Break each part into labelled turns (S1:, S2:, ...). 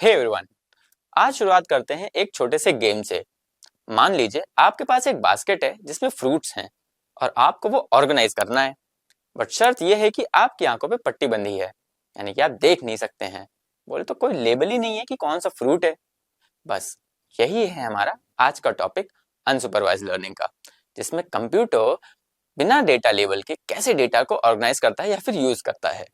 S1: Hey everyone, आज शुरुआत करते हैं एक छोटे से गेम से। मान लीजिए आपके पास एक बास्केट है जिसमें फ्रूट्स हैं और आपको वो ऑर्गेनाइज करना है। बट शर्त यह है कि आपकी आंखों पे पट्टी बंधी है, यानी कि आप देख नहीं सकते हैं। बोले तो कोई लेबल ही नहीं है कि कौन सा फ्रूट है। बस यही है हमारा आज का टॉपिक, अनसुपरवाइज्ड लर्निंग का, जिसमें कंप्यूटर बिना डेटा लेबल के कैसे डेटा को ऑर्गेनाइज करता है या फिर यूज करता है।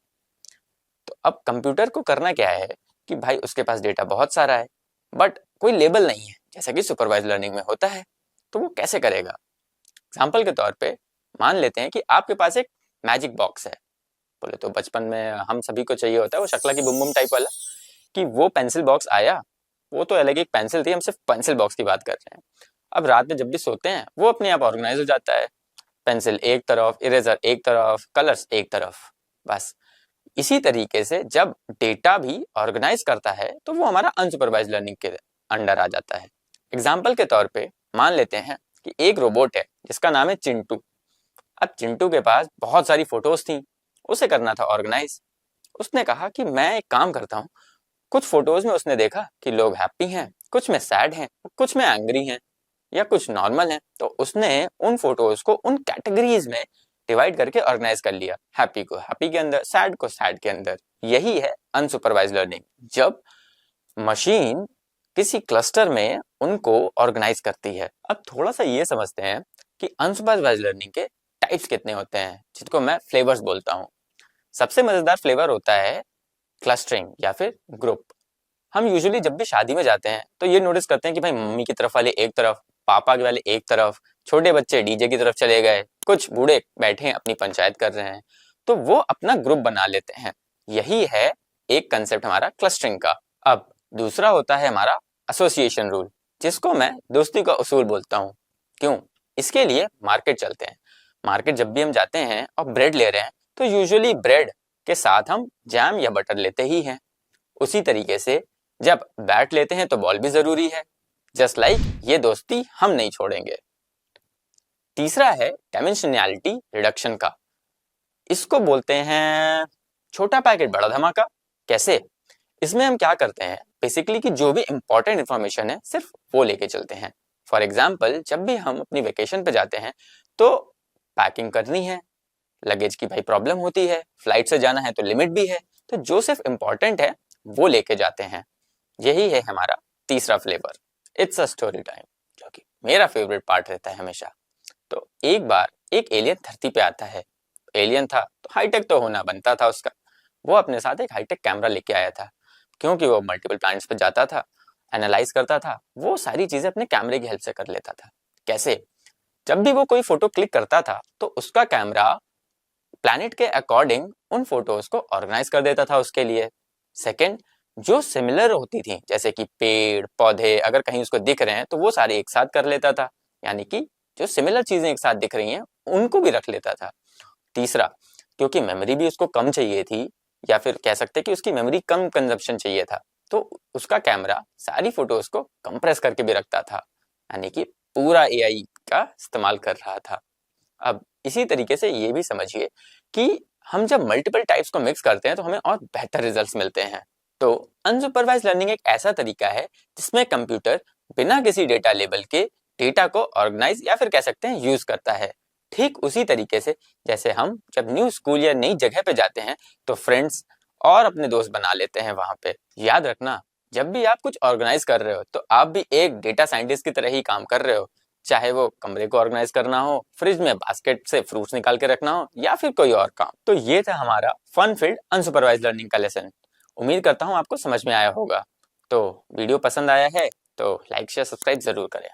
S1: तो अब कंप्यूटर को करना क्या है कि भाई उसके पास डेटा बहुत सारा है बट कोई लेबल नहीं है, जैसा कि सुपरवाइज लर्निंग में होता है। तो वो कैसे करेगा? एग्जाम्पल के तौर पे मान लेते हैं कि आपके पास एक मैजिक बॉक्स है। बोले तो बचपन में हम सभी को चाहिए होता है वो शकला की बुम बुम टाइप वाला, कि वो पेंसिल बॉक्स आया। वो तो अलग एक पेंसिल थी, हम सिर्फ पेंसिल बॉक्स की बात कर रहे हैं। अब रात में जब भी सोते हैं वो अपने आप ऑर्गेनाइज हो जाता है। पेंसिल एक तरफ, इरेजर एक तरफ, कलर्स एक तरफ। बस इसी तरीके से जब डेटा भी ऑर्गेनाइज करता है तो वो हमारा अनसुपरवाइज्ड लर्निंग के अंडर आ जाता है। एग्जाम्पल के तौर पे मान लेते हैं कि एक रोबोट है जिसका नाम है चिंटू। अब चिंटू के पास बहुत सारी फोटोज थी, उसे करना था ऑर्गेनाइज। उसने कहा कि मैं एक काम करता हूँ। कुछ फोटोज में उसने देखा कि लोग हैप्पी हैं, कुछ में सैड हैं, कुछ में एंग्री हैं या कुछ नॉर्मल हैं। तो उसने उन फोटोज को उन कैटेगरीज में डिवाइड करके ऑर्गेनाइज कर लिया। हैप्पी को हैप्पी के अंदर, सैड को सैड के अंदर। यही है अनसुपरवाइज्ड लर्निंग, जब मशीन किसी क्लस्टर में उनको ऑर्गेनाइज करती है। अब थोड़ा सा ये समझते हैं कि अनसुपरवाइज्ड लर्निंग के टाइप्स कितने होते हैं, जिनको मैं फ्लेवर्स बोलता हूँ। सबसे मजेदार फ्लेवर होता है क्लस्टरिंग या फिर ग्रुप। हम यूजुअली जब भी शादी में जाते हैं तो ये नोटिस करते हैं कि भाई मम्मी की तरफ वाले एक तरफ, पापा के वाले एक तरफ, छोटे बच्चे डीजे की तरफ चले गए, कुछ बूढ़े बैठे हैं अपनी पंचायत कर रहे हैं, तो वो अपना ग्रुप बना लेते हैं। यही है एक कंसेप्ट हमारा क्लस्टरिंग का। अब दूसरा होता है हमारा एसोसिएशन रूल, जिसको मैं दोस्ती का उसूल बोलता हूँ। क्यों? इसके लिए मार्केट चलते हैं। मार्केट जब भी हम जाते हैं और ब्रेड ले रहे हैं तो यूजुअली ब्रेड के साथ हम जैम या बटर लेते ही हैं। उसी तरीके से जब बैट लेते हैं तो बॉल भी जरूरी है। जस्ट लाइक ये दोस्ती हम नहीं छोड़ेंगे। तीसरा है डायमेंशनैलिटी रिडक्शन का। इसको बोलते हैं छोटा पैकेट बड़ा धमाका। कैसे? इसमें हम क्या करते हैं बेसिकली कि जो भी इंपॉर्टेंट इंफॉर्मेशन है सिर्फ वो लेके चलते हैं। फॉर एग्जाम्पल, जब भी हम अपनी वेकेशन पे जाते हैं तो पैकिंग करनी है, लगेज की भाई प्रॉब्लम होती है, फ्लाइट से जाना है तो लिमिट भी है, तो जो सिर्फ इंपॉर्टेंट है वो लेके जाते हैं। यही है हमारा तीसरा flavour, it's a story time, जो कि मेरा फेवरेट पार्ट रहता है हमेशा। तो एक बार एक एलियन धरती पे आता है। एलियन था तो हाईटेक तो होना बनता था उसका। वो अपने साथ एक हाईटेक कैमरा लेके आया था, क्योंकि वो मल्टीपल प्लैनेट्स पे जाता था, एनालाइज करता था। वो सारी चीजें अपने कैमरे की हेल्प से कर लेता था। कैसे? जब भी वो कोई फोटो क्लिक करता था तो उसका कैमरा प्लैनेट के अकॉर्डिंग उन फोटोज को ऑर्गेनाइज कर देता था उसके लिए। सेकंड, जो सिमिलर होती थी जैसे कि पेड़ पौधे अगर कहीं उसको दिख रहे हैं तो वो सारे एक साथ कर लेता था, यानी कि जो सिमिलर चीजें एक साथ दिख रही हैं उनको भी रख लेता था। तीसरा, क्योंकि मेमोरी भी उसको कम चाहिए थी, या फिर कह सकते कि उसकी मेमोरी कम कंजप्शन चाहिए था, तो उसका कैमरा सारी फोटोज को कंप्रेस करके भी रखता था, यानी कि पूरा एआई का इस्तेमाल कर रहा था। अब इसी तरीके से ये भी समझिए कि हम जब मल्टीपल टाइप्स को मिक्स करते हैं तो हमें और बेहतर रिजल्ट्स मिलते हैं। तो अनसुपरवाइज्ड लर्निंग एक ऐसा तरीका है जिसमें कंप्यूटर बिना किसी डेटा लेबल के डेटा को ऑर्गेनाइज या फिर कह सकते हैं यूज करता है। ठीक उसी तरीके से जैसे हम जब न्यू स्कूल या नई जगह पे जाते हैं तो फ्रेंड्स और अपने दोस्त बना लेते हैं वहां पे। याद रखना, जब भी आप कुछ ऑर्गेनाइज कर रहे हो तो आप भी एक डेटा साइंटिस्ट की तरह ही काम कर रहे हो। चाहे वो कमरे को ऑर्गेनाइज करना हो, फ्रिज में बास्केट से फ्रूट्स निकाल के रखना हो, या फिर कोई और काम। तो ये था हमारा फन फील्ड अनसुपरवाइज्ड लर्निंग का लेसन। उम्मीद करता हूँ आपको समझ में आया होगा। तो वीडियो पसंद आया है तो लाइक शेयर सब्सक्राइब जरूर करें।